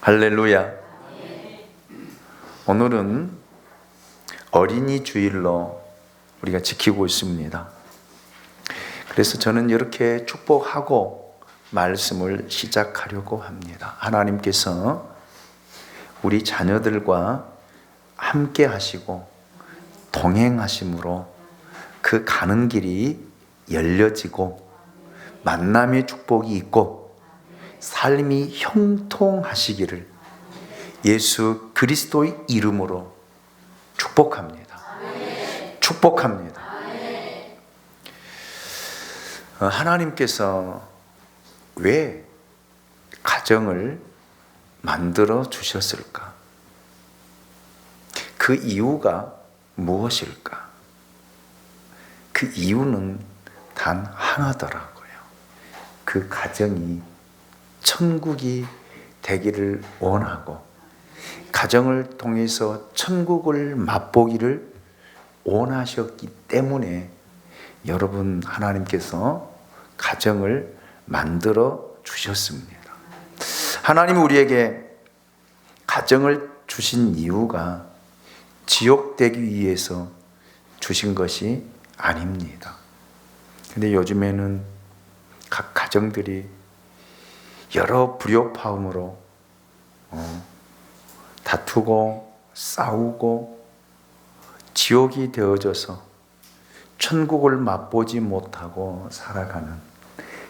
할렐루야. 오늘은 어린이 주일로 우리가 지키고 있습니다. 그래서 저는 이렇게 축복하고 말씀을 시작하려고 합니다. 하나님께서 우리 자녀들과 함께 하시고 동행하심으로 그 가는 길이 열려지고 만남의 축복이 있고 삶이 형통하시기를 예수 그리스도의 이름으로 축복합니다. 축복합니다. 하나님께서 왜 가정을 만들어 주셨을까? 그 이유가 무엇일까? 그 이유는 단 하나더라고요. 그 가정이 천국이 되기를 원하고 가정을 통해서 천국을 맛보기를 원하셨기 때문에 여러분 하나님께서 가정을 만들어 주셨습니다. 하나님이 우리에게 가정을 주신 이유가 지옥되기 위해서 주신 것이 아닙니다. 근데 요즘에는 각 가정들이 여러 불협화음으로 다투고 싸우고 지옥이 되어져서 천국을 맛보지 못하고 살아가는,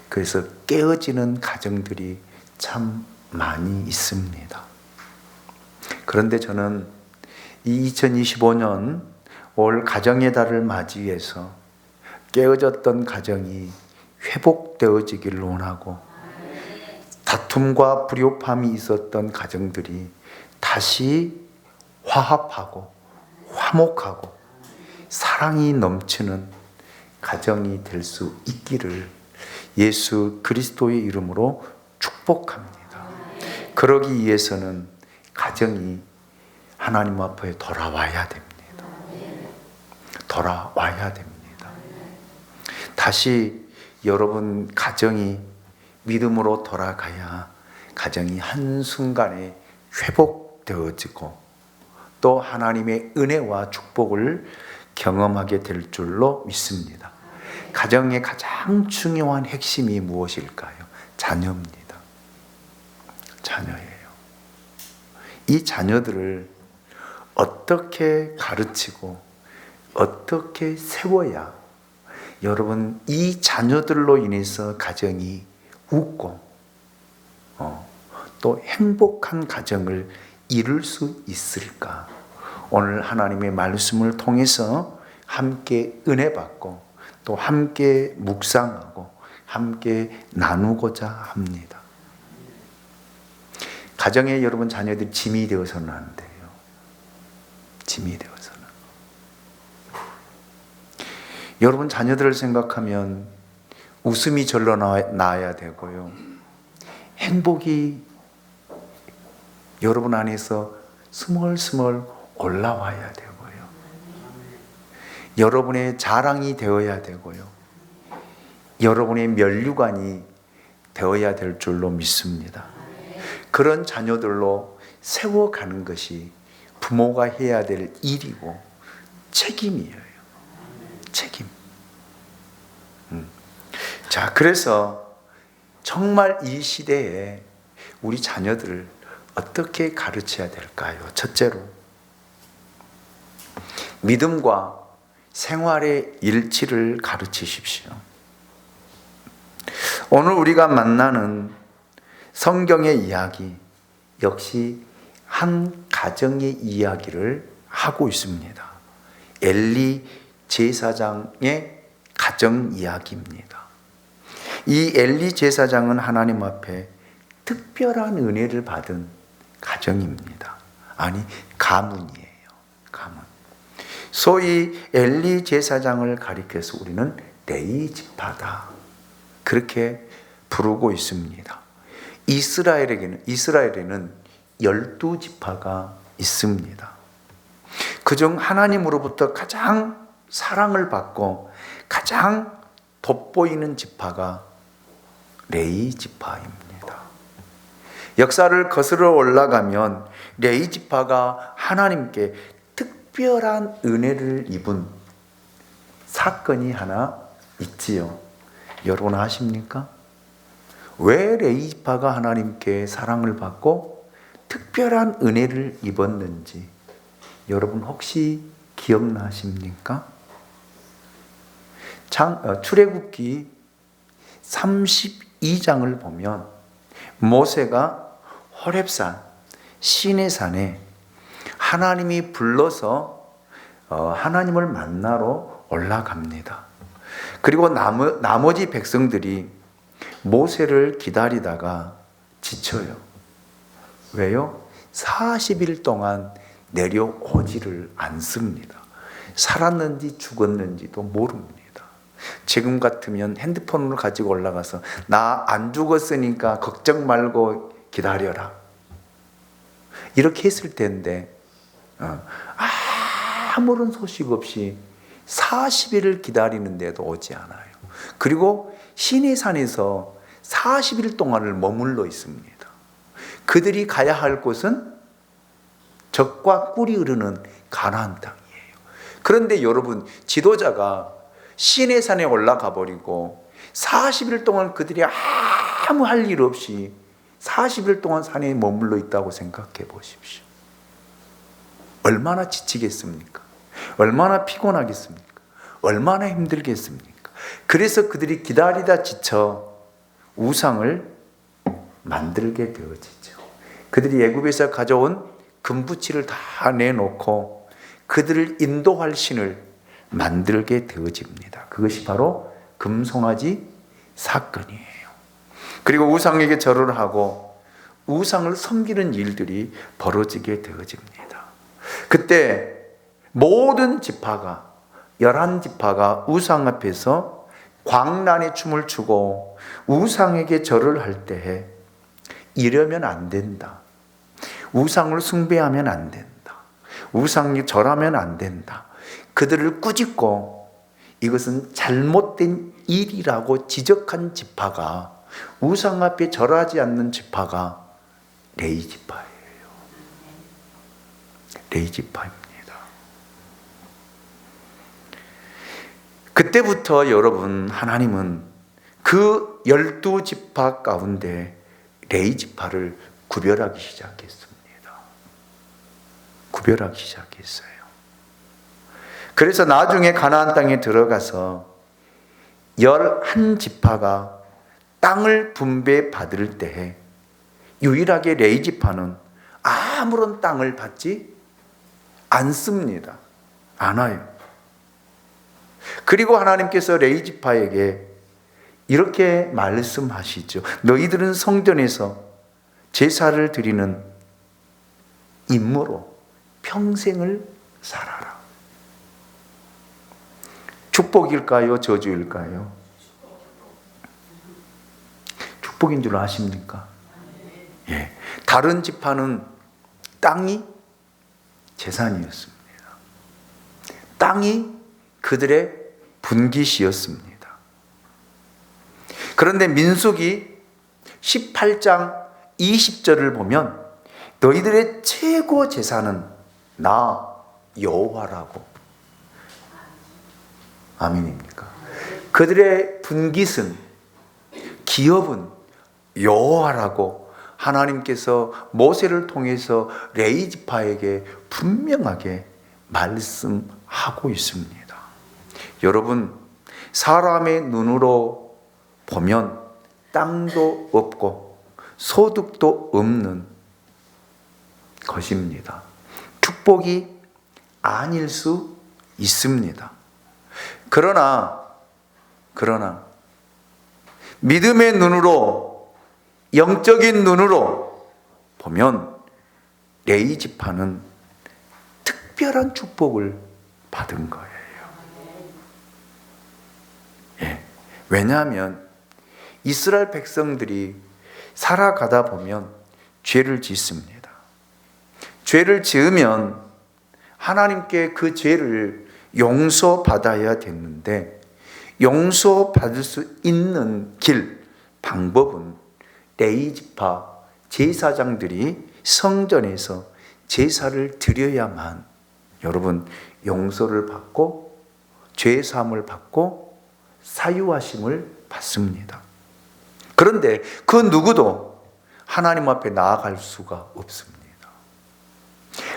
그래서 깨어지는 가정들이 참 많이 있습니다. 그런데 저는 이 2025년 올 가정의 달을 맞이해서 깨어졌던 가정이 회복되어지기를 원하고 다툼과 불협화음이 있었던 가정들이 다시 화합하고 화목하고 사랑이 넘치는 가정이 될 수 있기를 예수 그리스도의 이름으로 축복합니다. 그러기 위해서는 가정이 하나님 앞에 돌아와야 됩니다. 돌아와야 됩니다. 다시 여러분 가정이 믿음으로 돌아가야 가정이 한순간에 회복되어지고 또 하나님의 은혜와 축복을 경험하게 될 줄로 믿습니다. 가정의 가장 중요한 핵심이 무엇일까요? 자녀입니다. 자녀예요. 이 자녀들을 어떻게 가르치고 어떻게 세워야 여러분 이 자녀들로 인해서 가정이 웃고 또 행복한 가정을 이룰 수 있을까? 오늘 하나님의 말씀을 통해서 함께 은혜 받고 또 함께 묵상하고 함께 나누고자 합니다. 가정에 여러분 자녀들이 짐이 되어서는 안 돼요. 짐이 되어서는. 여러분 자녀들을 생각하면 웃음이 절로 나야 되고요. 행복이 여러분 안에서 스멀스멀 올라와야 되고요. 여러분의 자랑이 되어야 되고요. 여러분의 면류관이 되어야 될 줄로 믿습니다. 그런 자녀들로 세워가는 것이 부모가 해야 될 일이고 책임이에요. 책임. 자, 그래서 정말 이 시대에 우리 자녀들을 어떻게 가르쳐야 될까요? 첫째로, 믿음과 생활의 일치를 가르치십시오. 오늘 우리가 만나는 성경의 이야기 역시 한 가정의 이야기를 하고 있습니다. 엘리 제사장의 가정 이야기입니다. 이 엘리 제사장은 하나님 앞에 특별한 은혜를 받은 가정입니다. 아니, 가문이에요. 가문. 소위 엘리 제사장을 가리켜서 우리는 레위 지파다, 그렇게 부르고 있습니다. 이스라엘에는 12지파가 있습니다. 그중 하나님으로부터 가장 사랑을 받고 가장 돋보이는 지파가 레위 지파입니다. 역사를 거슬러 올라가면 레위 지파가 하나님께 특별한 은혜를 입은 사건이 하나 있지요. 여러분 아십니까? 왜 레위 지파가 하나님께 사랑을 받고 특별한 은혜를 입었는지 여러분 혹시 기억나십니까? 출애굽기 32장을 보면 모세가 호렙산 시내산에 하나님이 불러서 하나님을 만나러 올라갑니다. 그리고 나머지 백성들이 모세를 기다리다가 지쳐요. 왜요? 40일 동안 내려오지를 않습니다. 살았는지 죽었는지도 모릅니다. 지금 같으면 핸드폰을 가지고 올라가서 나 안 죽었으니까 걱정 말고 기다려라. 이렇게 했을 텐데 아무런 소식 없이 40일을 기다리는데도 오지 않아요. 그리고 시내산에서 40일 동안을 머물러 있습니다. 그들이 가야 할 곳은 젖과 꿀이 흐르는 가나안 땅이에요. 그런데 여러분, 지도자가 시내산에 올라가 버리고 40일 동안 그들이 아무 할 일 없이 40일 동안 산에 머물러 있다고 생각해 보십시오. 얼마나 지치겠습니까? 얼마나 피곤하겠습니까? 얼마나 힘들겠습니까? 그래서 그들이 기다리다 지쳐 우상을 만들게 되어지죠. 그들이 애굽에서 가져온 금부치를 다 내놓고 그들을 인도할 신을 만들게 되어집니다. 그것이 바로 금송아지 사건이에요. 그리고 우상에게 절을 하고 우상을 섬기는 일들이 벌어지게 되어집니다. 그때 모든 지파가 11지파가 우상 앞에서 광란의 춤을 추고 우상에게 절을 할 때에 이러면 안 된다. 우상을 숭배하면 안 된다. 우상에 절하면 안 된다. 그들을 꾸짖고 이것은 잘못된 일이라고 지적한 지파가, 우상 앞에 절하지 않는 지파가 레위 지파예요. 레위 지파입니다. 그때부터 여러분, 하나님은 그 12지파 가운데 레위 지파를 구별하기 시작했습니다. 구별하기 시작했어요. 그래서 나중에 가나안 땅에 들어가서 11지파가 땅을 분배받을 때에 유일하게 레위 지파는 아무런 땅을 받지 않습니다. 않아요. 그리고 하나님께서 레위 지파에게 이렇게 말씀하시죠. 너희들은 성전에서 제사를 드리는 임무로 평생을 살아라. 축복일까요? 저주일까요? 축복인 줄 아십니까? 예. 다른 지파는 땅이 재산이었습니다. 땅이 그들의 분깃이었습니다. 그런데 민수기 18장 20절을 보면 너희들의 최고 제사는 나 여호와라고. 아멘입니까? 그들의 분깃은, 기업은 여호와라고 하나님께서 모세를 통해서 레위 지파에게 분명하게 말씀하고 있습니다. 여러분, 사람의 눈으로 보면 땅도 없고 소득도 없는 것입니다. 축복이 아닐 수 있습니다. 그러나 믿음의 눈으로, 영적인 눈으로 보면 레위 지파는 특별한 축복을 받은 거예요. 예. 왜냐하면 이스라엘 백성들이 살아가다 보면 죄를 짓습니다. 죄를 지으면 하나님께 그 죄를 용서받아야 됐는데, 용서받을 수 있는 길, 방법은 레위 지파 제사장들이 성전에서 제사를 드려야만 여러분 용서를 받고 죄 사함을 받고 사유하심을 받습니다. 그런데 그 누구도 하나님 앞에 나아갈 수가 없습니다.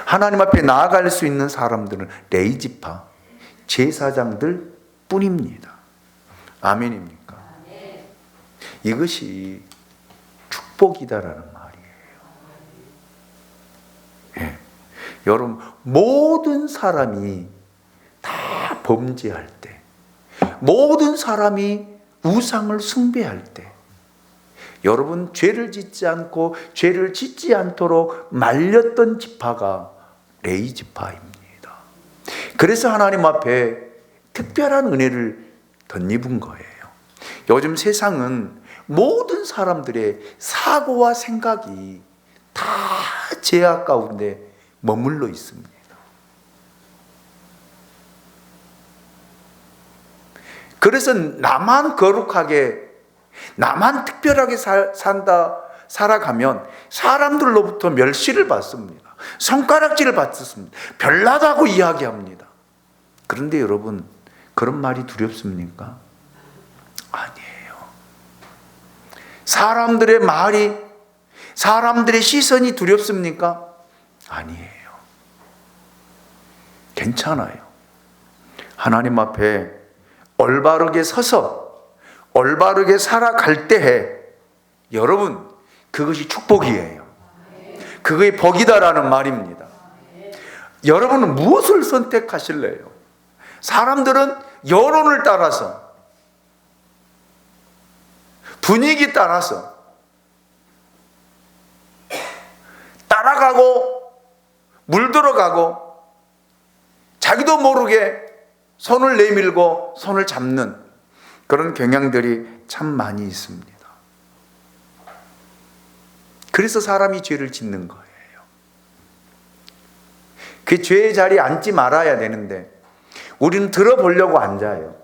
하나님 앞에 나아갈 수 있는 사람들은 레위지파 제사장들 뿐입니다. 아멘입니까? 이것이 축복이다라는 말이에요. 예. 여러분, 모든 사람이 다 범죄할 때, 모든 사람이 우상을 숭배할 때, 여러분 죄를 짓지 않고 죄를 짓지 않도록 말렸던 지파가 레위 지파입니다. 그래서 하나님 앞에 특별한 은혜를 덧입은 거예요. 요즘 세상은 모든 사람들의 사고와 생각이 다 죄악 가운데 머물러 있습니다. 그래서 나만 거룩하게, 나만 특별하게 살아가면 사람들로부터 멸시를 받습니다. 손가락질을 받습니다. 별나다고 이야기합니다. 그런데 여러분, 그런 말이 두렵습니까? 아니에요. 사람들의 말이, 사람들의 시선이 두렵습니까? 아니에요. 괜찮아요. 하나님 앞에 올바르게 서서 올바르게 살아갈 때에 여러분, 그것이 축복이에요. 그것이 복이다라는 말입니다. 여러분은 무엇을 선택하실래요? 사람들은 여론을 따라서, 분위기 따라서 따라가고 물들어가고 자기도 모르게 손을 내밀고 손을 잡는 그런 경향들이 참 많이 있습니다. 그래서 사람이 죄를 짓는 거예요. 그 죄의 자리에 앉지 말아야 되는데 우리는 들어보려고 앉아요.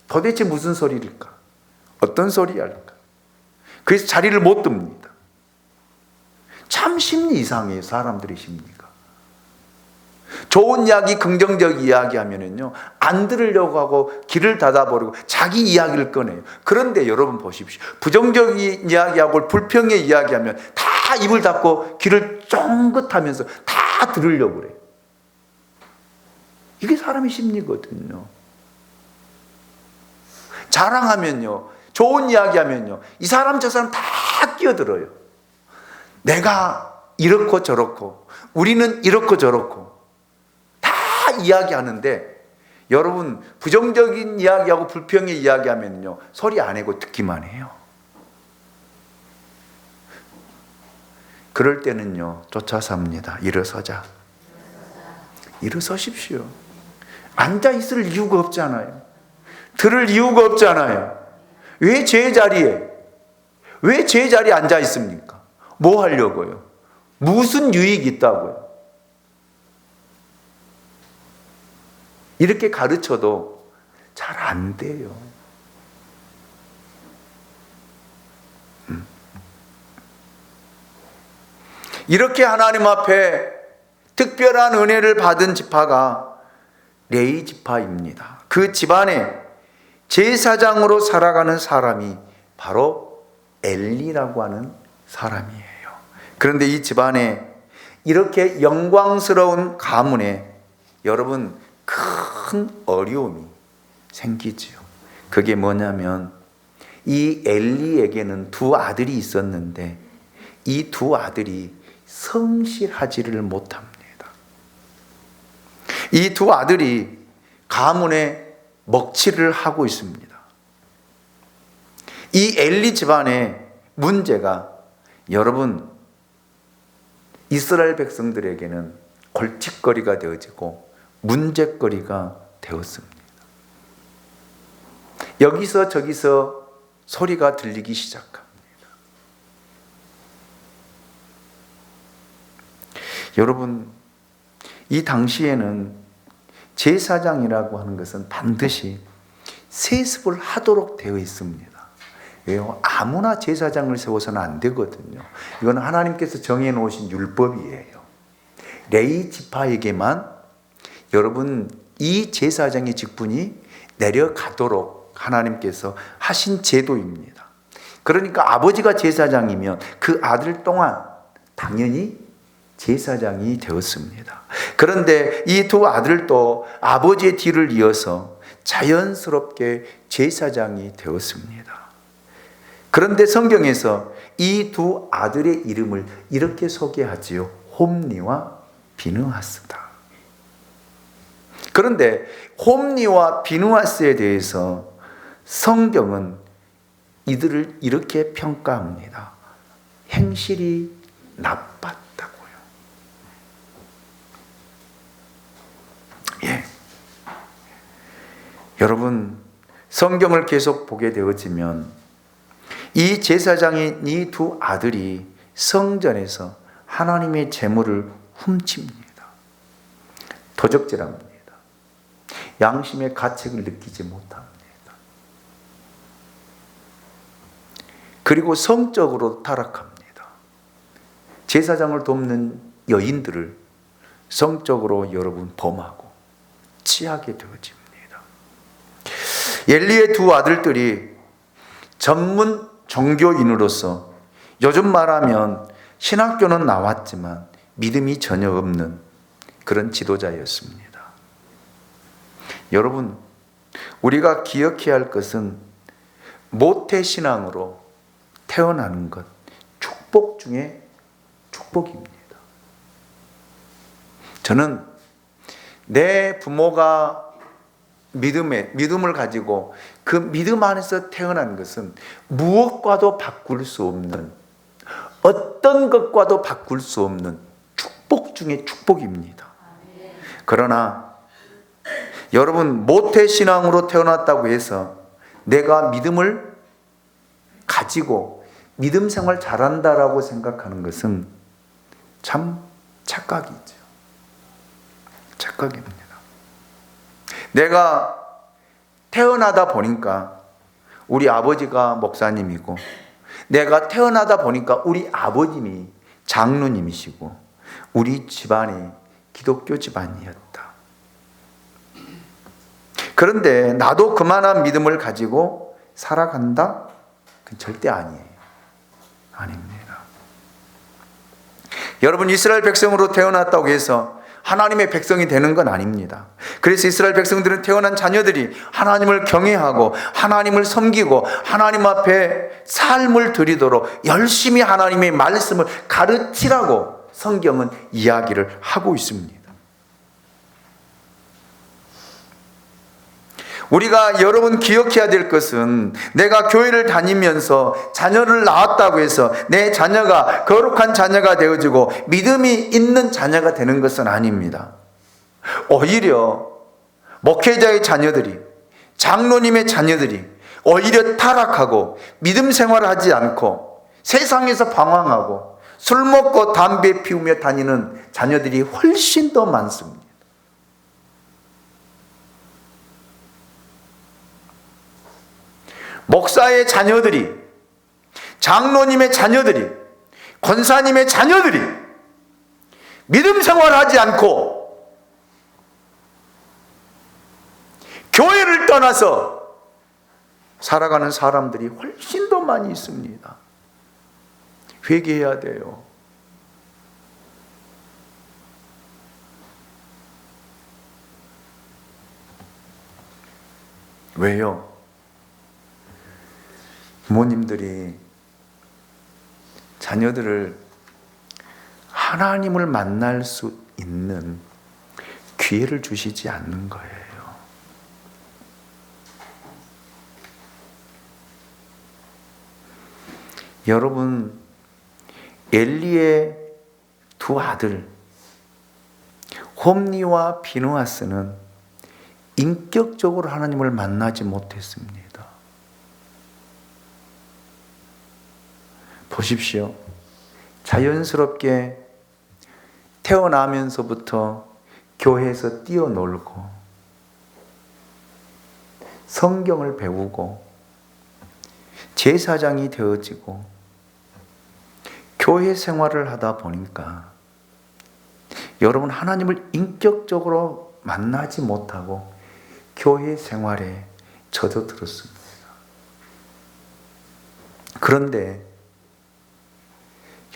도대체 무슨 소리일까? 어떤 소리일까? 그래서 자리를 못 듭니다. 참 심리 이상해요. 사람들의 심리가. 좋은 이야기, 긍정적 이야기 하면은요, 안 들으려고 하고 길을 닫아버리고 자기 이야기를 꺼내요. 그런데 여러분 보십시오. 부정적인 이야기하고 불평의 이야기하면 다 입을 닫고 귀를 쫑긋하면서 다 들으려고 그래요. 이게 사람의 심리거든요. 자랑하면요, 좋은 이야기 하면요, 이 사람 저 사람 다 끼어들어요. 내가 이렇고 저렇고, 우리는 이렇고 저렇고 다 이야기하는데, 여러분 부정적인 이야기하고 불평의 이야기하면요, 소리 안 내고 듣기만 해요. 그럴 때는요, 쫓아서 합니다. 일어서자. 일어서십시오. 앉아 있을 이유가 없잖아요. 들을 이유가 없잖아요. 왜 제자리에 앉아 있습니까? 뭐 하려고요? 무슨 유익이 있다고요? 이렇게 가르쳐도 잘 안 돼요. 이렇게 하나님 앞에 특별한 은혜를 받은 지파가 레위 지파입니다. 그 집안에 제사장으로 살아가는 사람이 바로 엘리라고 하는 사람이에요. 그런데 이 집안에 이렇게 영광스러운 가문에 여러분 큰 어려움이 생기지요. 그게 뭐냐면 이 엘리에게는 두 아들이 있었는데 이 두 아들이 성실하지를 못합니다. 이 두 아들이 가문에 먹칠을 하고 있습니다. 이 엘리 집안의 문제가 여러분 이스라엘 백성들에게는 골칫거리가 되어지고 문제거리가 되었습니다. 여기서 저기서 소리가 들리기 시작합니다. 여러분, 이 당시에는 제사장이라고 하는 것은 반드시 세습을 하도록 되어 있습니다. 왜요? 아무나 제사장을 세워서는 안 되거든요. 이건 하나님께서 정해놓으신 율법이에요. 레위 지파에게만 여러분 이 제사장의 직분이 내려가도록 하나님께서 하신 제도입니다. 그러니까 아버지가 제사장이면 그 아들 또한 당연히 제사장이 되었습니다. 그런데 이 두 아들도 아버지의 뒤를 이어서 자연스럽게 제사장이 되었습니다. 그런데 성경에서 이 두 아들의 이름을 이렇게 소개하지요. 홈리와 비느하스다. 그런데 홈리와 비느하스에 대해서 성경은 이들을 이렇게 평가합니다. 행실이 나빴다고요. 예. 여러분, 성경을 계속 보게 되어지면 이 제사장인 이 두 아들이 성전에서 하나님의 재물을 훔칩니다. 도적질합니다. 양심의 가책을 느끼지 못합니다. 그리고 성적으로 타락합니다. 제사장을 돕는 여인들을 성적으로 여러분 범하고 취하게 되어집니다. 엘리의 두 아들들이 전문 종교인으로서 요즘 말하면 신학교는 나왔지만 믿음이 전혀 없는 그런 지도자였습니다. 여러분, 우리가 기억해야 할 것은 모태신앙으로 태어나는 것, 축복 중에 축복입니다. 저는 내 부모가 믿음을 가지고 그 믿음 안에서 태어난 것은 무엇과도 바꿀 수 없는, 어떤 것과도 바꿀 수 없는 축복 중에 축복입니다. 그러나 여러분, 모태신앙으로 태어났다고 해서 내가 믿음을 가지고 믿음 생활 잘한다라고 생각하는 것은 참 착각이죠. 착각입니다. 내가 태어나다 보니까 우리 아버지가 목사님이고, 내가 태어나다 보니까 우리 아버님이 장로님이시고, 우리 집안이 기독교 집안이었다. 그런데 나도 그만한 믿음을 가지고 살아간다? 그건 절대 아니에요. 아닙니다. 여러분, 이스라엘 백성으로 태어났다고 해서 하나님의 백성이 되는 건 아닙니다. 그래서 이스라엘 백성들은 태어난 자녀들이 하나님을 경외하고 하나님을 섬기고 하나님 앞에 삶을 드리도록 열심히 하나님의 말씀을 가르치라고 성경은 이야기를 하고 있습니다. 우리가 여러분 기억해야 될 것은 내가 교회를 다니면서 자녀를 낳았다고 해서 내 자녀가 거룩한 자녀가 되어지고 믿음이 있는 자녀가 되는 것은 아닙니다. 오히려 목회자의 자녀들이, 장로님의 자녀들이 오히려 타락하고 믿음 생활을 하지 않고 세상에서 방황하고 술 먹고 담배 피우며 다니는 자녀들이 훨씬 더 많습니다. 목사의 자녀들이, 장로님의 자녀들이, 권사님의 자녀들이 믿음 생활하지 않고 교회를 떠나서 살아가는 사람들이 훨씬 더 많이 있습니다. 회개해야 돼요. 왜요? 부모님들이 자녀들을 하나님을 만날 수 있는 기회를 주시지 않는 거예요. 여러분, 엘리의 두 아들 홈리와 비느하스는 인격적으로 하나님을 만나지 못했습니다. 보십시오. 자연스럽게 태어나면서부터 교회에서 뛰어놀고 성경을 배우고 제사장이 되어지고 교회 생활을 하다 보니까 여러분, 하나님을 인격적으로 만나지 못하고 교회 생활에 젖어들었습니다. 그런데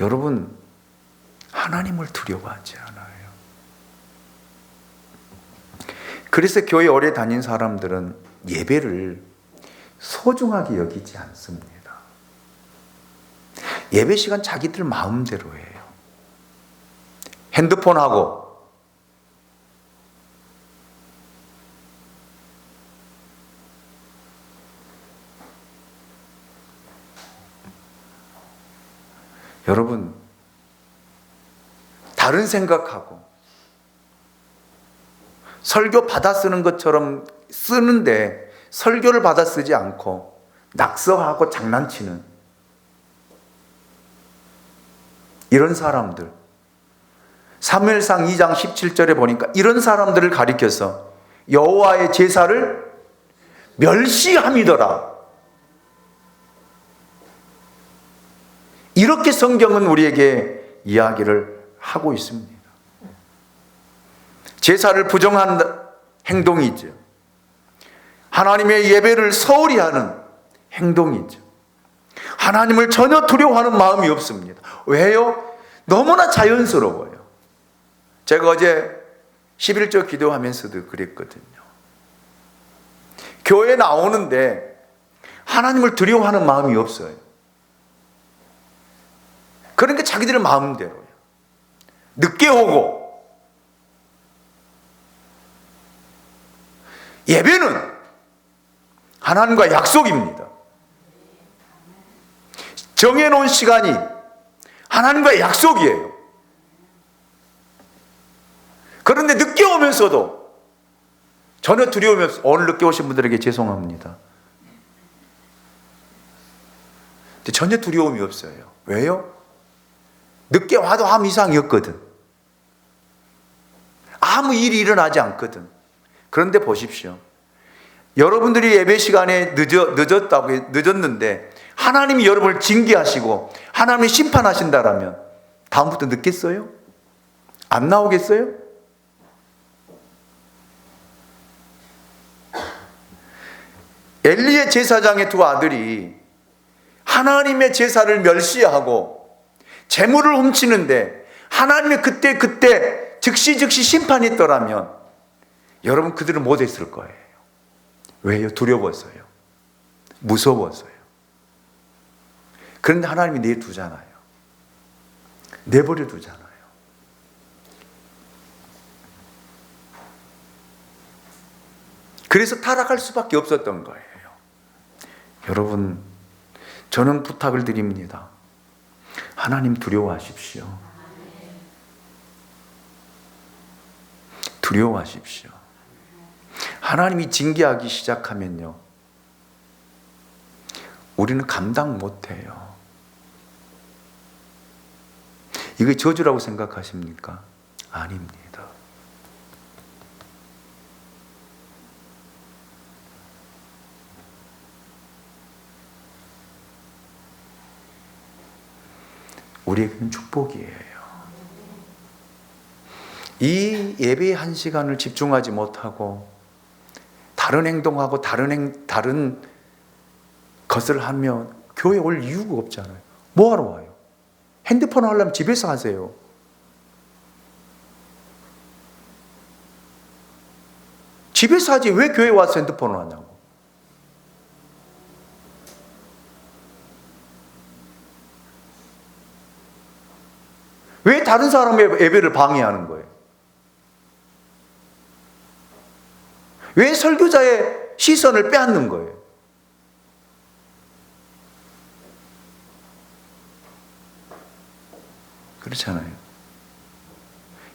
여러분, 하나님을 두려워하지 않아요. 그래서 교회 오래 다닌 사람들은 예배를 소중하게 여기지 않습니다. 예배 시간 자기들 마음대로 해요. 핸드폰하고 여러분, 다른 생각하고 설교 받아 쓰는 것처럼 쓰는데 설교를 받아 쓰지 않고 낙서하고 장난치는 이런 사람들, 사무엘상 2장 17절에 보니까 이런 사람들을 가리켜서 여호와의 제사를 멸시함이더라. 이렇게 성경은 우리에게 이야기를 하고 있습니다. 제사를 부정한 행동이죠. 하나님의 예배를 소홀히 하는 행동이죠. 하나님을 전혀 두려워하는 마음이 없습니다. 왜요? 너무나 자연스러워요. 제가 어제 11조 기도하면서도 그랬거든요. 교회 나오는데 하나님을 두려워하는 마음이 없어요. 그러니까 자기들의 마음대로요. 늦게 오고, 예배는 하나님과 약속입니다. 정해놓은 시간이 하나님과의 약속이에요. 그런데 늦게 오면서도 전혀 두려움이 없어요. 오늘 늦게 오신 분들에게 죄송합니다. 전혀 두려움이 없어요. 왜요? 늦게 와도 아무 이상이 없거든. 아무 일이 일어나지 않거든. 그런데 보십시오. 여러분들이 예배 시간에 늦었는데 하나님이 여러분을 징계하시고 하나님이 심판하신다라면 다음부터 늦겠어요? 안 나오겠어요? 엘리의 제사장의 두 아들이 하나님의 제사를 멸시하고 재물을 훔치는데 하나님이 그때 즉시 심판했더라면 여러분, 그들은 못했을 거예요. 왜요? 두려워서요. 무서워서요. 그런데 하나님이 내두잖아요. 내버려 두잖아요. 그래서 타락할 수밖에 없었던 거예요. 여러분, 저는 부탁을 드립니다. 하나님 두려워하십시오. 두려워하십시오. 하나님이 징계하기 시작하면요, 우리는 감당 못해요. 이게 저주라고 생각하십니까? 아닙니다. 우리에게는 축복이에요. 이 예배의 한 시간을 집중하지 못하고 다른 행동하고 다른 것을 하면 교회 올 이유가 없잖아요. 뭐하러 와요? 핸드폰 하려면 집에서 하세요. 집에서 하지 왜 교회 와서 핸드폰을 하냐고. 왜 다른 사람의 예배를 방해하는 거예요? 왜 설교자의 시선을 빼앗는 거예요? 그렇잖아요.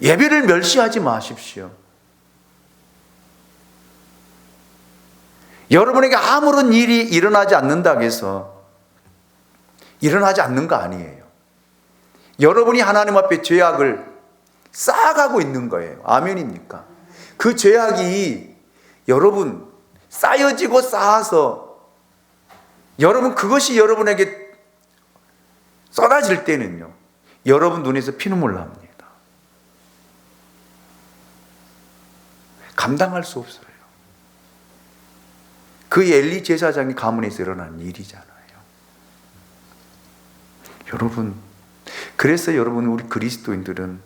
예배를 멸시하지 마십시오. 여러분에게 아무런 일이 일어나지 않는다고 해서 일어나지 않는 거 아니에요. 여러분이 하나님 앞에 죄악을 쌓아가고 있는 거예요. 아멘입니까? 그 죄악이 여러분 쌓여지고 쌓아서 여러분, 그것이 여러분에게 쏟아질 때는요, 여러분 눈에서 피눈물 납니다. 감당할 수 없어요. 그 엘리 제사장의 가문에서 일어난 일이잖아요. 여러분, 그래서 여러분, 우리 그리스도인들은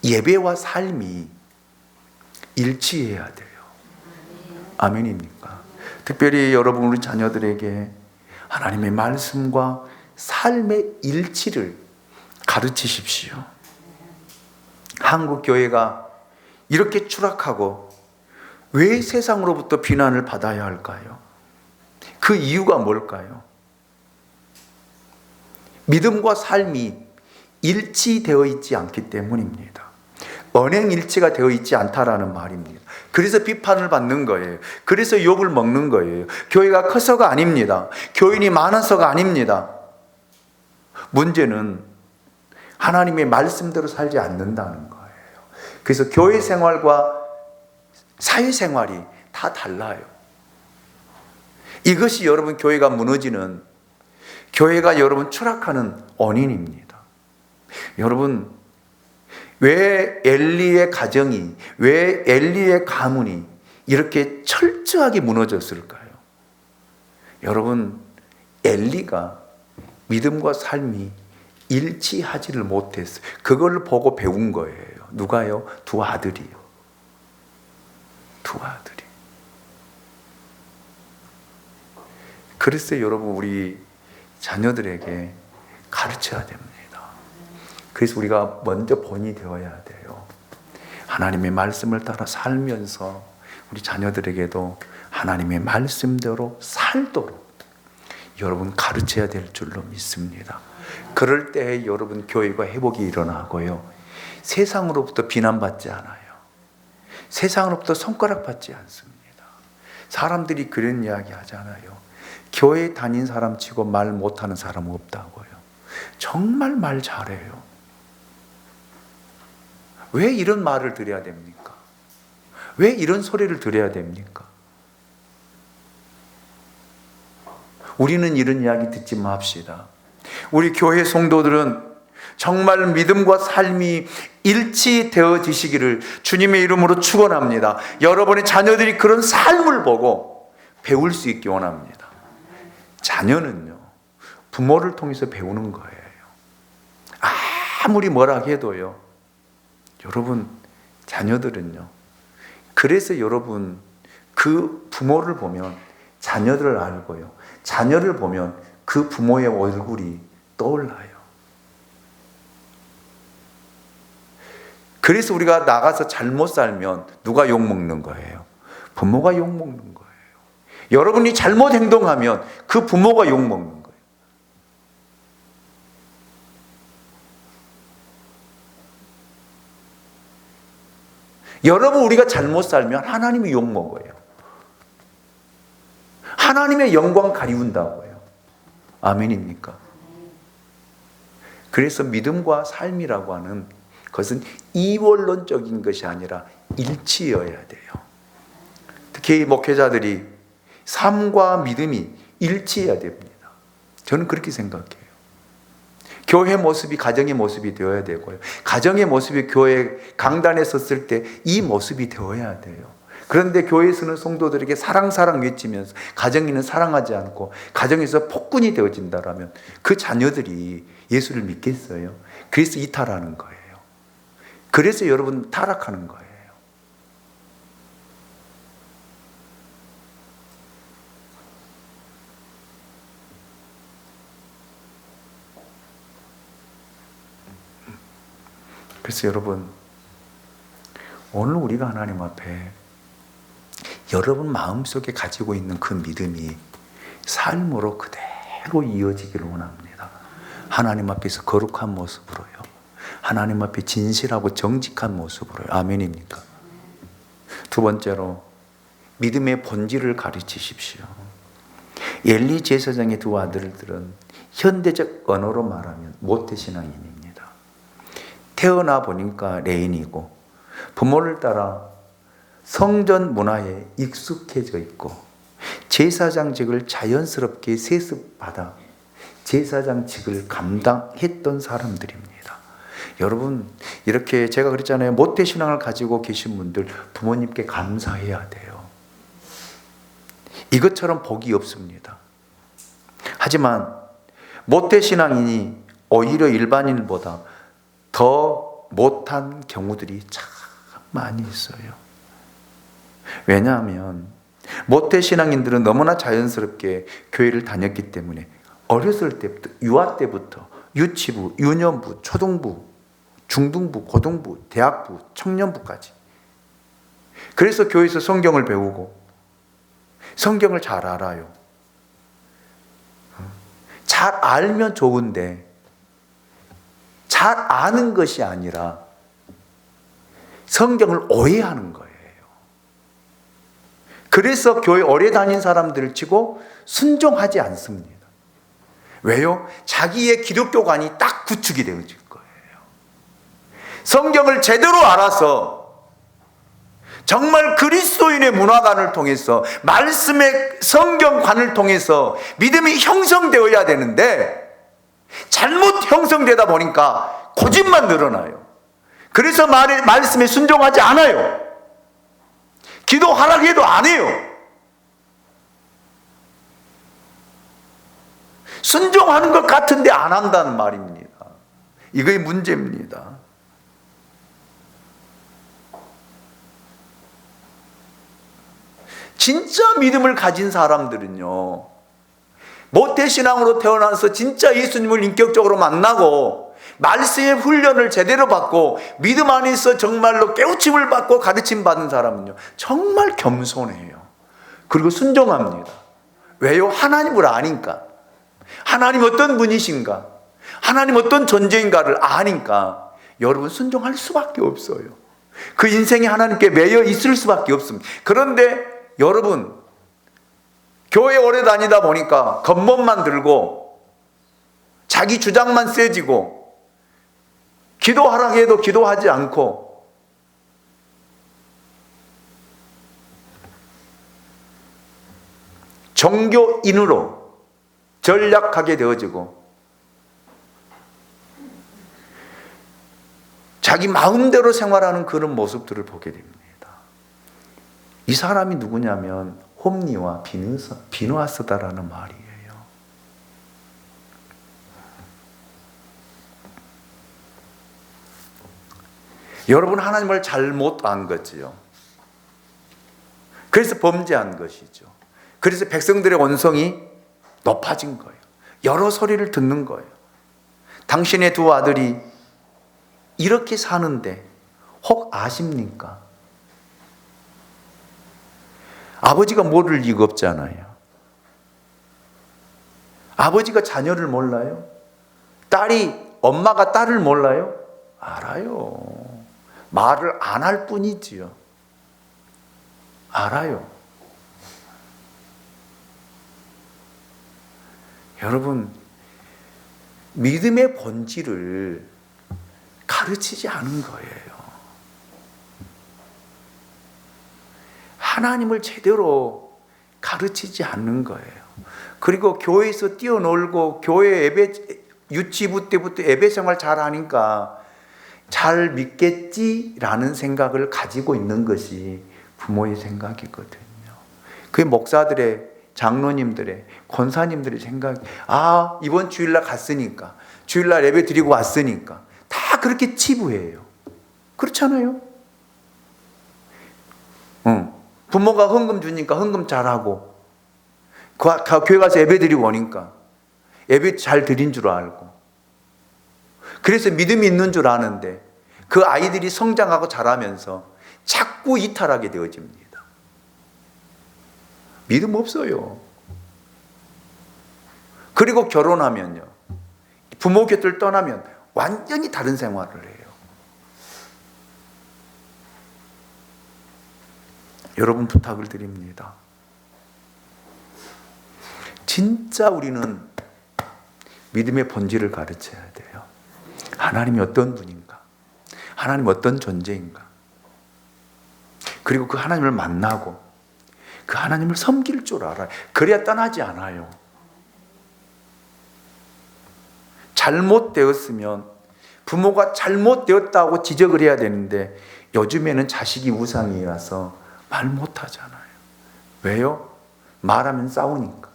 예배와 삶이 일치해야 돼요. 아멘입니까? 특별히 여러분, 우리 자녀들에게 하나님의 말씀과 삶의 일치를 가르치십시오. 한국 교회가 이렇게 추락하고 왜 세상으로부터 비난을 받아야 할까요? 그 이유가 뭘까요? 믿음과 삶이 일치되어 있지 않기 때문입니다. 언행일치가 되어 있지 않다라는 말입니다. 그래서 비판을 받는 거예요. 그래서 욕을 먹는 거예요. 교회가 커서가 아닙니다. 교인이 많아서가 아닙니다. 문제는 하나님의 말씀대로 살지 않는다는 거예요. 그래서 교회 생활과 사회생활이 다 달라요. 이것이 여러분 교회가 무너지는, 교회가 여러분 추락하는 원인입니다. 여러분, 왜 엘리의 가정이, 왜 엘리의 가문이 이렇게 철저하게 무너졌을까요? 여러분, 엘리가 믿음과 삶이 일치하지를 못했어요. 그걸 보고 배운 거예요. 누가요? 두 아들이요. 두 아들이. 그래서 여러분, 우리 자녀들에게 가르쳐야 됩니다. 그래서 우리가 먼저 본이 되어야 돼요. 하나님의 말씀을 따라 살면서 우리 자녀들에게도 하나님의 말씀대로 살도록 여러분 가르쳐야 될 줄로 믿습니다. 그럴 때 여러분 교회가 회복이 일어나고요, 세상으로부터 비난받지 않아요. 세상으로부터 손가락받지 않습니다. 사람들이 그런 이야기 하잖아요. 교회 다닌 사람 치고 말 못하는 사람 없다고요. 정말 말 잘해요. 왜 이런 말을 드려야 됩니까? 왜 이런 소리를 들어야 됩니까? 우리는 이런 이야기 듣지 맙시다. 우리 교회 성도들은 정말 믿음과 삶이 일치되어지시기를 주님의 이름으로 축원합니다. 여러분의 자녀들이 그런 삶을 보고 배울 수 있기 원합니다. 자녀는요, 부모를 통해서 배우는 거예요. 아무리 뭐라 해도요, 여러분, 자녀들은요, 그래서 여러분, 그 부모를 보면 자녀들을 알고요, 자녀를 보면 그 부모의 얼굴이 떠올라요. 그래서 우리가 나가서 잘못 살면 누가 욕먹는 거예요? 부모가 욕먹는 거예요. 여러분이 잘못 행동하면 그 부모가 욕먹는 거예요. 여러분, 우리가 잘못 살면 하나님이 욕먹어요. 하나님의 영광 가리운다고요. 아멘입니까? 그래서 믿음과 삶이라고 하는 것은 이원론적인 것이 아니라 일치여야 돼요. 특히 목회자들이 삶과 믿음이 일치해야 됩니다. 저는 그렇게 생각해요. 교회 모습이 가정의 모습이 되어야 되고요, 가정의 모습이 교회 강단에 섰을 때 이 모습이 되어야 돼요. 그런데 교회에서는 성도들에게 사랑 외치면서 가정에는 사랑하지 않고 가정에서 폭군이 되어진다라면 그 자녀들이 예수를 믿겠어요? 그래서 이탈하는 거예요. 그래서 여러분 타락하는 거예요. 그래서 여러분, 오늘 우리가 하나님 앞에 여러분 마음속에 가지고 있는 그 믿음이 삶으로 그대로 이어지기를 원합니다. 하나님 앞에서 거룩한 모습으로요, 하나님 앞에 진실하고 정직한 모습으로요. 아멘입니까? 두 번째로, 믿음의 본질을 가르치십시오. 엘리 제사장의 두 아들들은 현대적 언어로 말하면 모태신앙인입니다. 태어나 보니까 레인이고 부모를 따라 성전 문화에 익숙해져 있고 제사장직을 자연스럽게 세습받아 제사장직을 감당했던 사람들입니다. 여러분, 이렇게 제가 그랬잖아요. 모태신앙을 가지고 계신 분들 부모님께 감사해야 돼요. 이것처럼 복이 없습니다. 하지만 모태신앙인이 오히려 일반인보다 더 못한 경우들이 참 많이 있어요. 왜냐하면 모태신앙인들은 너무나 자연스럽게 교회를 다녔기 때문에 어렸을 때부터, 유아 때부터 유치부, 유년부, 초등부, 중등부, 고등부, 대학부, 청년부까지, 그래서 교회에서 성경을 배우고 성경을 잘 알아요. 잘 알면 좋은데 잘 아는 것이 아니라 성경을 오해하는 거예요. 그래서 교회 오래 다닌 사람들을 치고 순종하지 않습니다. 왜요? 자기의 기독교관이 딱 구축이 되어질 거예요. 성경을 제대로 알아서 정말 그리스도인의 문화관을 통해서, 말씀의 성경관을 통해서 믿음이 형성되어야 되는데 잘못 형성되다 보니까 고집만 늘어나요. 그래서 말씀에 순종하지 않아요. 기도하라고 해도 안 해요. 순종하는 것 같은데 안 한다는 말입니다. 이게 문제입니다. 진짜 믿음을 가진 사람들은요, 모태신앙으로 태어나서 진짜 예수님을 인격적으로 만나고 말씀의 훈련을 제대로 받고 믿음 안에서 정말로 깨우침을 받고 가르침 받은 사람은요 정말 겸손해요. 그리고 순종합니다. 왜요? 하나님을 아니까. 하나님 어떤 분이신가, 하나님 어떤 존재인가를 아니까 여러분 순종할 수밖에 없어요. 그 인생이 하나님께 매여 있을 수밖에 없습니다. 그런데 여러분, 교회 오래 다니다 보니까 겉멋만 들고 자기 주장만 세지고 기도하라고 해도 기도하지 않고 종교인으로 전락하게 되어지고 자기 마음대로 생활하는 그런 모습들을 보게 됩니다. 이 사람이 누구냐면 홈리와 비누아스다라는 말이에요. 여러분, 하나님을 잘못 안 거지요. 그래서 범죄한 것이죠. 그래서 백성들의 원성이 높아진 거예요. 여러 소리를 듣는 거예요. 당신의 두 아들이 이렇게 사는데 혹 아십니까? 아버지가 모를 리가 없잖아요. 아버지가 자녀를 몰라요? 엄마가 딸을 몰라요? 알아요. 말을 안 할 뿐이지요. 알아요. 여러분, 믿음의 본질을 가르치지 않은 거예요. 하나님을 제대로 가르치지 않는 거예요. 그리고 교회에서 뛰어놀고 교회 유치부 때부터 예배 생활 잘 하니까 잘 믿겠지라는 생각을 가지고 있는 것이 부모의 생각이거든요. 그게 목사들의, 장로님들의, 권사님들의 생각이, 이번 주일날 갔으니까, 주일날 예배 드리고 왔으니까 다 그렇게 치부해요. 그렇잖아요. 부모가 헌금 주니까 헌금 잘하고, 교회 가서 예배 드리고 오니까 예배 잘 드린 줄 알고, 그래서 믿음이 있는 줄 아는데 그 아이들이 성장하고 자라면서 자꾸 이탈하게 되어집니다. 믿음 없어요. 그리고 결혼하면요, 부모 곁을 떠나면 완전히 다른 생활을 해요. 여러분, 부탁을 드립니다. 진짜 우리는 믿음의 본질을 가르쳐야 돼요. 하나님이 어떤 분인가, 하나님 어떤 존재인가, 그리고 그 하나님을 만나고 그 하나님을 섬길 줄 알아요. 그래야 떠나지 않아요. 잘못되었으면 부모가 잘못되었다고 지적을 해야 되는데 요즘에는 자식이 우상이라서 말 못하잖아요. 왜요? 말하면 싸우니까,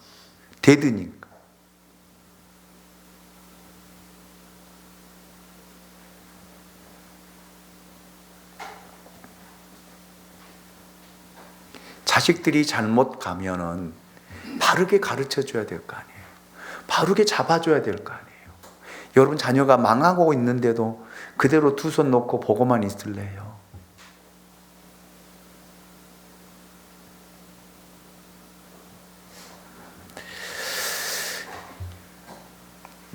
대드니까. 자식들이 잘못 가면은 바르게 가르쳐 줘야 될 거 아니에요. 바르게 잡아줘야 될 거 아니에요. 여러분 자녀가 망하고 있는데도 그대로 두 손 놓고 보고만 있을래요?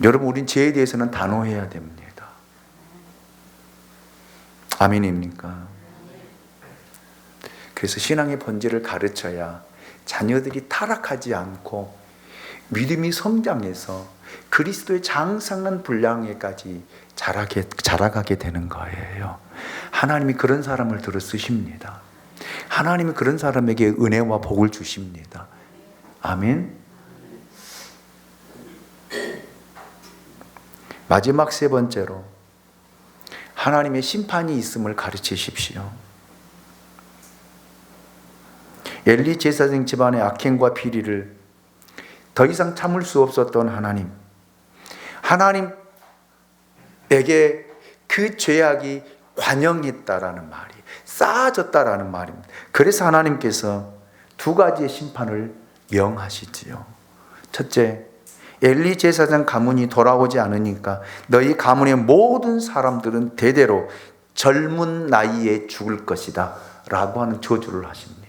여러분 우린 죄에 대해서는 단호해야 됩니다. 아멘입니까? 그래서 신앙의 본질을 가르쳐야 자녀들이 타락하지 않고 믿음이 성장해서 그리스도의 장성한 분량에까지 자라가게 되는 거예요. 하나님이 그런 사람을 들어 쓰십니다. 하나님이 그런 사람에게 은혜와 복을 주십니다. 아멘. 마지막 세 번째로 하나님의 심판이 있음을 가르치십시오. 엘리 제사장 집안의 악행과 비리를 더 이상 참을 수 없었던 하나님에게 그 죄악이 관영했다라는 말이, 쌓아졌다라는 말입니다. 그래서 하나님께서 두 가지의 심판을 명하시지요. 첫째, 엘리 제사장 가문이 돌아오지 않으니까 너희 가문의 모든 사람들은 대대로 젊은 나이에 죽을 것이다 라고 하는 저주를 하십니다.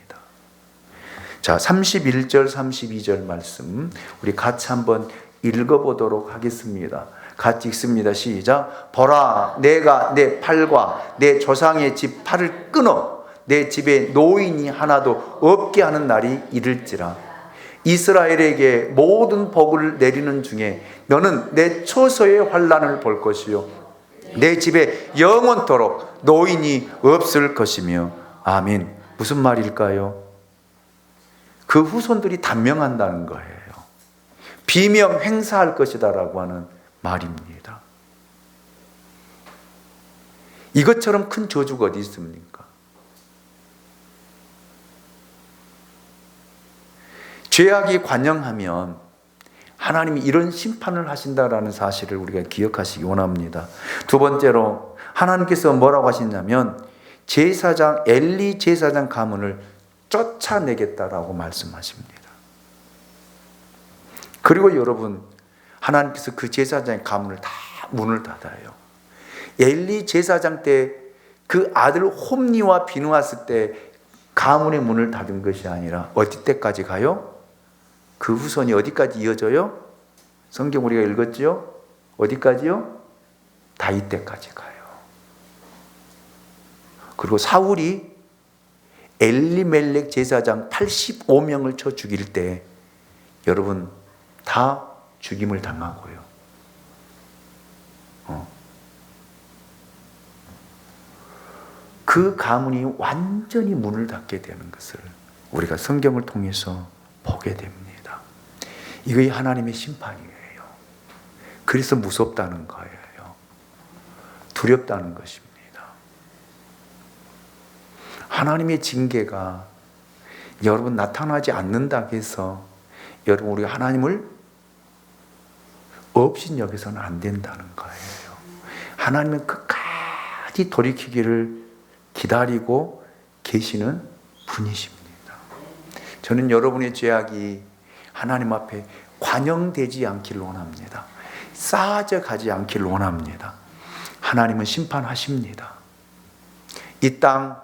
자, 31절 32절 말씀 우리 같이 한번 읽어보도록 하겠습니다. 같이 읽습니다. 시작. 보라, 내가 내 팔과 내 조상의 집 팔을 끊어 내 집에 노인이 하나도 없게 하는 날이 이를지라. 이스라엘에게 모든 복을 내리는 중에 너는 내 처소의 환난을 볼 것이요 내 집에 영원토록 노인이 없을 것이며. 아멘. 무슨 말일까요? 그 후손들이 단명한다는 거예요. 비명 행사할 것이다 라고 하는 말입니다. 이것처럼 큰 저주가 어디 있습니까? 죄악이 관영하면 하나님이 이런 심판을 하신다라는 사실을 우리가 기억하시기 원합니다. 두 번째로 하나님께서 뭐라고 하시냐면 제사장 엘리 제사장 가문을 쫓아내겠다라고 말씀하십니다. 그리고 여러분 하나님께서 그 제사장의 가문을 다 문을 닫아요. 엘리 제사장 때 그 아들 홈니와 비누아스 때 가문의 문을 닫은 것이 아니라 어디 때까지 가요? 그 후손이 어디까지 이어져요? 성경 우리가 읽었죠? 어디까지요? 다윗 때까지 가요. 그리고 사울이 엘리멜렉 제사장 85명을 쳐 죽일 때 여러분 다 죽임을 당하고요. 그 가문이 완전히 문을 닫게 되는 것을 우리가 성경을 통해서 보게 됩니다. 이것이 하나님의 심판이에요. 그래서 무섭다는 거예요. 두렵다는 것입니다. 하나님의 징계가 여러분 나타나지 않는다고 해서 여러분 우리가 하나님을 업신여겨서는 안 된다는 거예요. 하나님은 끝까지 돌이키기를 기다리고 계시는 분이십니다. 저는 여러분의 죄악이 하나님 앞에 관영되지 않기를 원합니다. 쌓아져 가지 않기를 원합니다. 하나님은 심판하십니다. 이 땅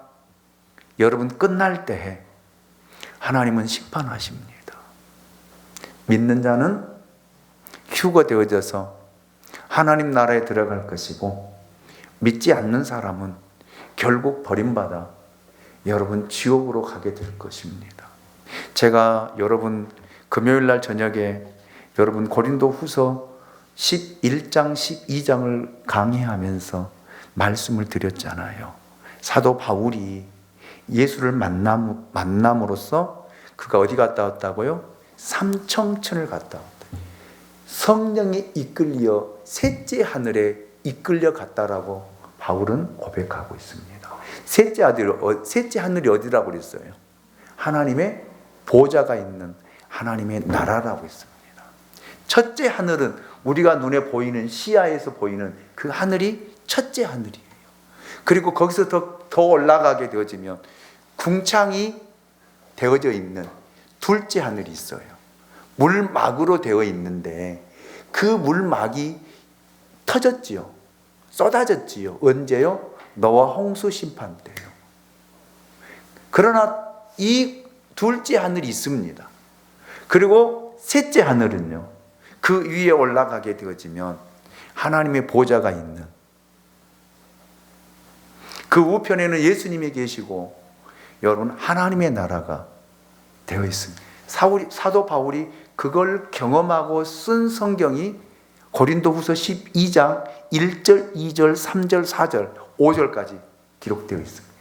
여러분 끝날 때에 하나님은 심판하십니다. 믿는 자는 휴거되어져서 하나님 나라에 들어갈 것이고 믿지 않는 사람은 결국 버림받아 여러분 지옥으로 가게 될 것입니다. 제가 여러분 금요일 날 저녁에 여러분 고린도 후서 11장 12장을 강의하면서 말씀을 드렸잖아요. 사도 바울이 예수를 만남으로써 그가 어디 갔다 왔다고요? 삼청천을 갔다 왔다. 성령에 이끌려 셋째 하늘에 이끌려 갔다라고 바울은 고백하고 있습니다. 셋째 하늘이 어디라고 그랬어요? 하나님의 보좌가 있는 하나님의 나라라고 했습니다. 첫째 하늘은 우리가 눈에 보이는 시야에서 보이는 그 하늘이 첫째 하늘이에요. 그리고 거기서 더 올라가게 되어지면 궁창이 되어져 있는 둘째 하늘이 있어요. 물막으로 되어 있는데 그 물막이 터졌지요. 쏟아졌지요. 언제요? 노아 홍수 심판 때요. 그러나 이 둘째 하늘이 있습니다. 그리고 셋째 하늘은요, 그 위에 올라가게 되어지면 하나님의 보좌가 있는 그 우편에는 예수님이 계시고 여러분 하나님의 나라가 되어 있습니다. 사도 바울이 그걸 경험하고 쓴 성경이 고린도후서 12장 1절, 2절, 3절, 4절, 5절까지 기록되어 있습니다.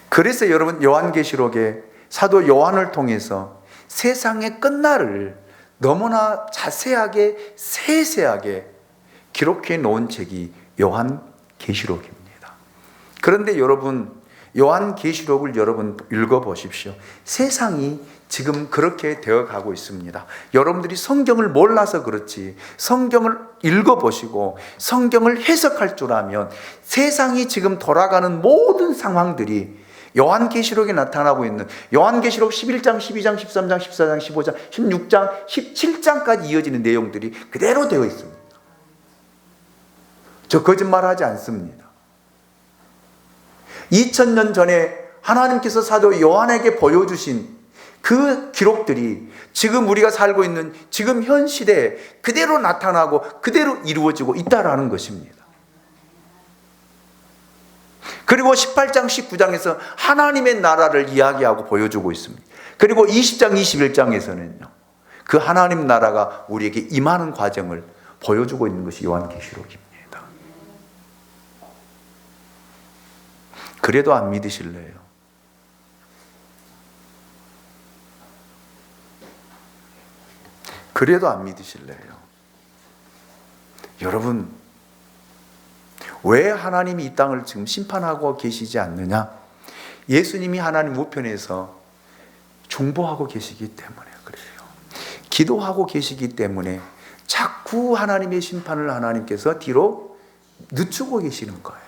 그래서 여러분 요한계시록에 사도 요한을 통해서 세상의 끝날을 너무나 자세하게 세세하게 기록해 놓은 책이 요한계시록입니다. 그런데 여러분 요한계시록을 여러분 읽어보십시오. 세상이 지금 그렇게 되어가고 있습니다. 여러분들이 성경을 몰라서 그렇지 성경을 읽어보시고 성경을 해석할 줄 알면 세상이 지금 돌아가는 모든 상황들이 요한계시록에 나타나고 있는 요한계시록 11장, 12장, 13장, 14장, 15장, 16장, 17장까지 이어지는 내용들이 그대로 되어 있습니다. 저 거짓말하지 않습니다. 2000년 전에 하나님께서 사도 요한에게 보여주신 그 기록들이 지금 우리가 살고 있는 지금 현 시대에 그대로 나타나고 그대로 이루어지고 있다라는 것입니다. 그리고 18장, 19장에서 하나님의 나라를 이야기하고 보여주고 있습니다. 그리고 20장, 21장에서는요, 그 하나님 나라가 우리에게 임하는 과정을 보여주고 있는 것이 요한계시록입니다. 그래도 안 믿으실래요? 그래도 안 믿으실래요? 여러분, 왜 하나님이 이 땅을 지금 심판하고 계시지 않느냐? 예수님이 하나님 우편에서 중보하고 계시기 때문에 그래요. 기도하고 계시기 때문에 자꾸 하나님의 심판을 하나님께서 뒤로 늦추고 계시는 거예요.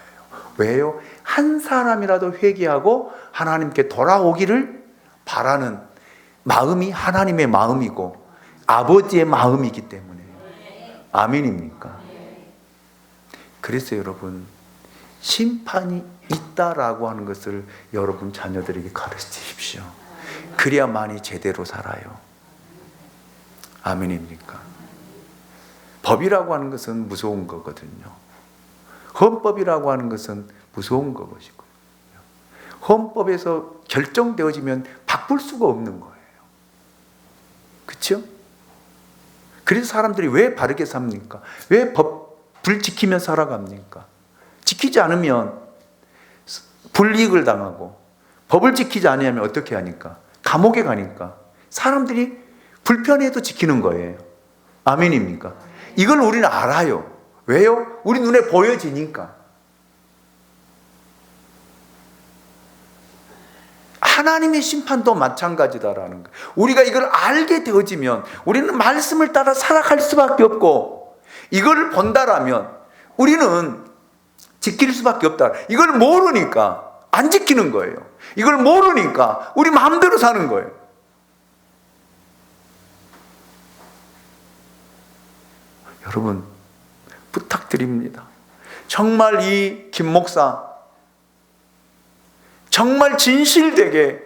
왜요? 한 사람이라도 회개하고 하나님께 돌아오기를 바라는 마음이 하나님의 마음이고 아버지의 마음이기 때문에. 아멘입니까? 그래서 여러분, 심판이 있다라고 하는 것을 여러분 자녀들에게 가르치십시오. 그래야만이 제대로 살아요. 아멘입니까? 법이라고 하는 것은 무서운 거거든요. 헌법이라고 하는 것은 무서운 것이고요. 헌법에서 결정되어지면 바꿀 수가 없는 거예요. 그렇죠? 그래서 사람들이 왜 바르게 삽니까? 왜 법을 지키며 살아갑니까? 지키지 않으면 불이익을 당하고 법을 지키지 않으면 어떻게 하니까? 감옥에 가니까 사람들이 불편해도 지키는 거예요. 아멘입니까? 이걸 우리는 알아요. 왜요? 우리 눈에 보여지니까. 하나님의 심판도 마찬가지다라는 거예요. 우리가 이걸 알게 되어지면 우리는 말씀을 따라 살아갈 수밖에 없고, 이걸 본다라면 우리는 지킬 수밖에 없다. 이걸 모르니까 안 지키는 거예요. 이걸 모르니까 우리 마음대로 사는 거예요. 여러분, 부탁드립니다. 정말 이 김 목사 정말 진실되게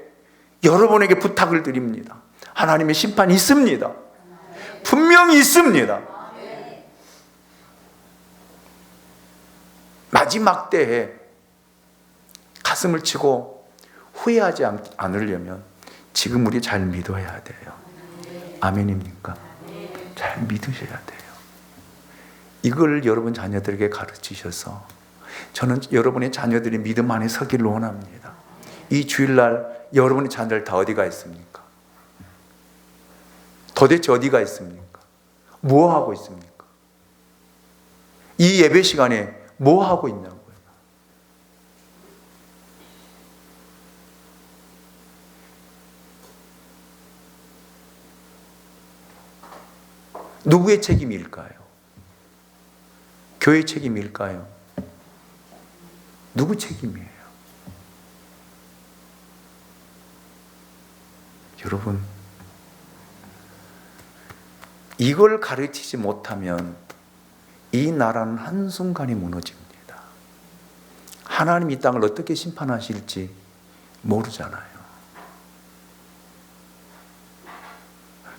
여러분에게 부탁을 드립니다. 하나님의 심판이 있습니다. 분명히 있습니다. 마지막 때에 가슴을 치고 후회하지 않으려면 지금 우리 잘 믿어야 돼요. 아멘입니까? 잘 믿으셔야 돼요. 이걸 여러분 자녀들에게 가르치셔서 저는 여러분의 자녀들이 믿음 안에 서기를 원합니다. 이 주일날 여러분의 자녀들 다 어디가 있습니까? 도대체 어디가 있습니까? 뭐 하고 있습니까? 이 예배 시간에 뭐 하고 있냐고요. 누구의 책임일까요? 교회 책임일까요? 누구 책임이에요? 여러분, 이걸 가르치지 못하면 이 나라는 한순간에 무너집니다. 하나님 이 땅을 어떻게 심판하실지 모르잖아요.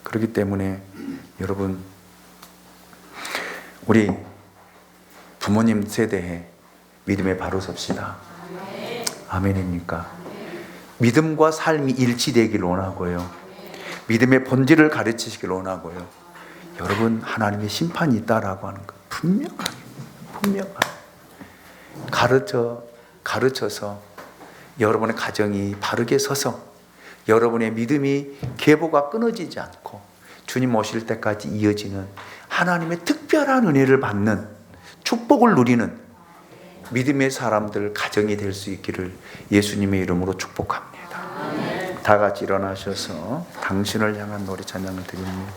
그렇기 때문에 여러분, 우리 부모님 세대에 믿음에 바로 섭시다. 아멘입니까? 믿음과 삶이 일치되기를 원하고요. 믿음의 본질을 가르치시길 원하고요. 여러분, 하나님의 심판이 있다라고 하는 것 분명하게 가르쳐서 여러분의 가정이 바르게 서서 여러분의 믿음이 계보가 끊어지지 않고 주님 오실 때까지 이어지는 하나님의 특별한 은혜를 받는 축복을 누리는 믿음의 사람들 가정이 될 수 있기를 예수님의 이름으로 축복합니다. 다 같이 일어나셔서 당신을 향한 노래 찬양을 드립니다.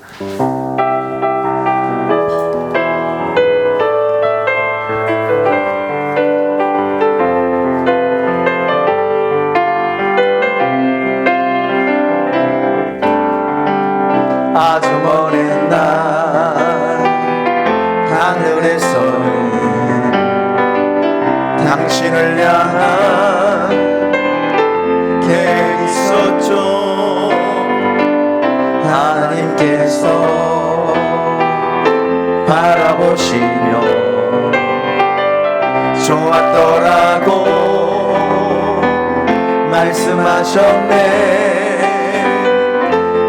아주 먼 날 하늘에서는 당신을 향한 계획이 있었죠. 하나님께서 바라보시며 좋았더라고 말씀하셨네.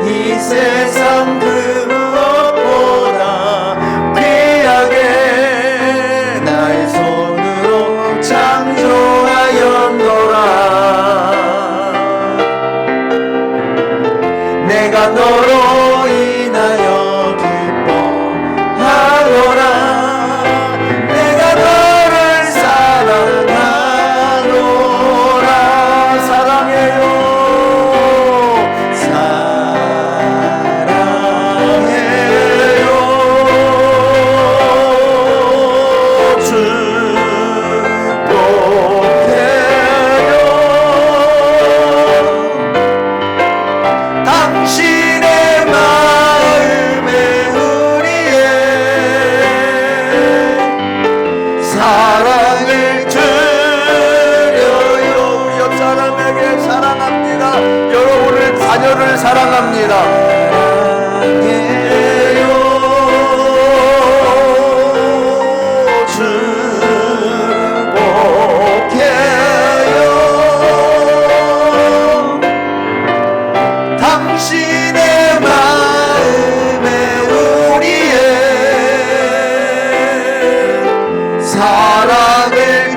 이 세상 그 무엇보다 귀하게 나의 손으로 창조하였노라. 내가 너로 인하여 기뻐하노라. 내가 너를 사랑하노라. 사랑해요. 자녀를 사랑합니다. 사랑해요. 축복해요. 당신의 마음에 우리의 사랑을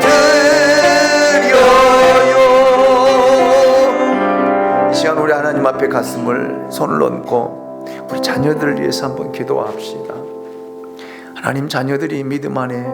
시간 우리 하나님 앞에 가슴을 손을 얹고 우리 자녀들을 위해서 한번 기도합시다. 하나님, 자녀들이 믿음 안에